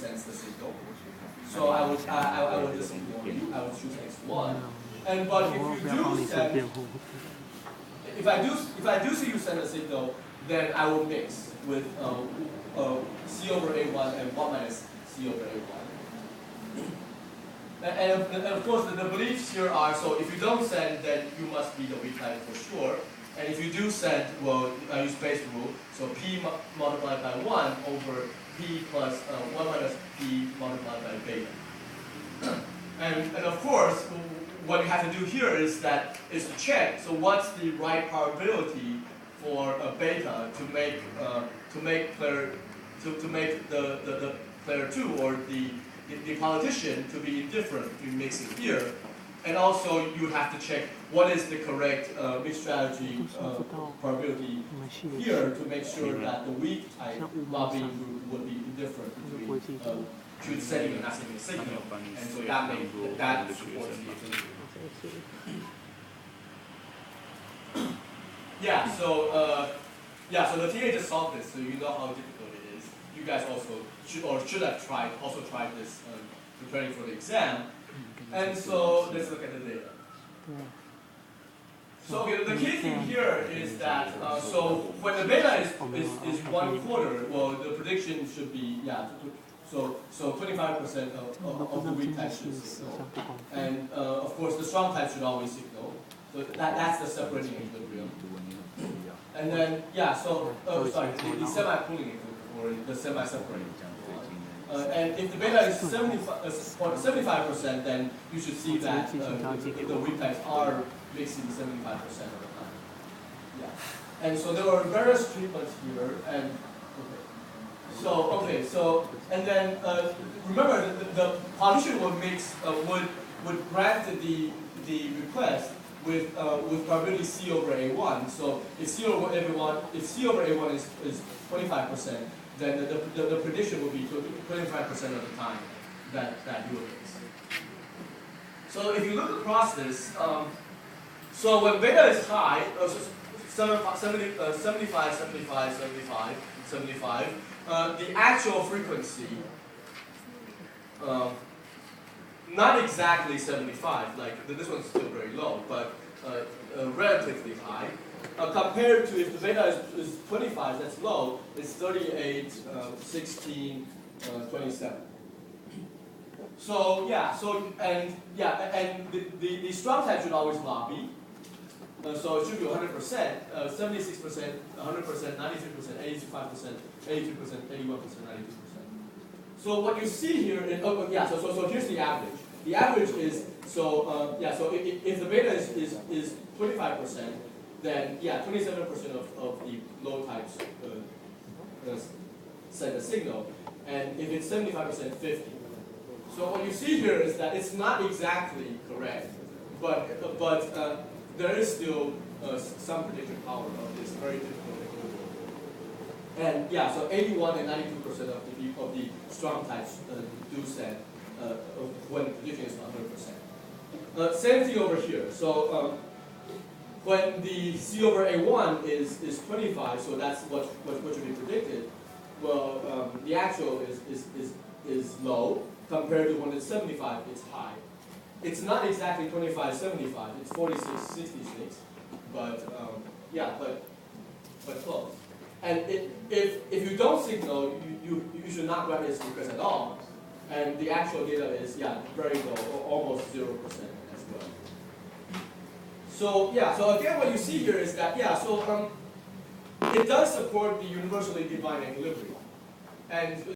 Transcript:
sends the signal. So I would just ignore it. I would choose x1. And but if you do send, if I do see you send a signal, then I will mix with c over a1 and 1 minus c over a1. And of course, the beliefs here are, so if you don't send, then you must be the weak type for sure. And if you do send, well, I use base rule, so p multiplied by 1 over p plus 1 minus p multiplied by beta. And of course, what you have to do here is to check, so what's the right probability for beta to make the player 2 or the politician to be indifferent if you mix it here. And also you have to check what is the correct mixed strategy probability here to make sure that the weak type lobbying group would be indifferent between sending and not sending a signal. And so that supports the affinity. So the TA just solved this, so you know how difficult it is. You guys also should have tried this preparing for the exam. And so let's look at the data. So okay, the key thing here is that so when the beta is 1/4, well, the prediction should be so 25% of the weak type should signal, and of course the strong type should always signal. So that's the separating equilibrium. And then the semi-pooling equilibrium or the semi-separating. And if the beta is 75%, then you should see that the weak types are mixing 75% of the time. Yeah. And so there were various treatments here, and and then remember the politician would mix would grant the request with probability c over a1. So if c over a1 is 25%. Then the prediction will be 25% of the time that you will mix. So if you look across this, so when beta is high, 75, 75, the actual frequency, not exactly 75, like this one's still very low, but relatively high. Compared to if the beta is 25, that's low, it's 38, 16, 27. So the strong type should always lobby. So it should be 100%, 76%, 100%, 93%, 85%, 83%, 81%, 92%. So what you see here is, so here's the average. The average is, so if the beta is 25%, then 27% of the low types send a signal, and if it's 75%, 50. So what you see here is that it's not exactly correct, but there is still some prediction power of this very difficult equilibrium. And so 81 and 92% of the strong types do send when the prediction is 100%. Same thing over here. So when the c over a1 is 25, so that's what should be predicted. Well, the actual is low compared to when it's 75, it's high. It's not exactly 25, 75. It's 46, 66, but close. And if you don't signal, you should not grab this request at all. And the actual data is very low, almost 0% as well. So so again, what you see here is that it does support the universally divine equilibrium, and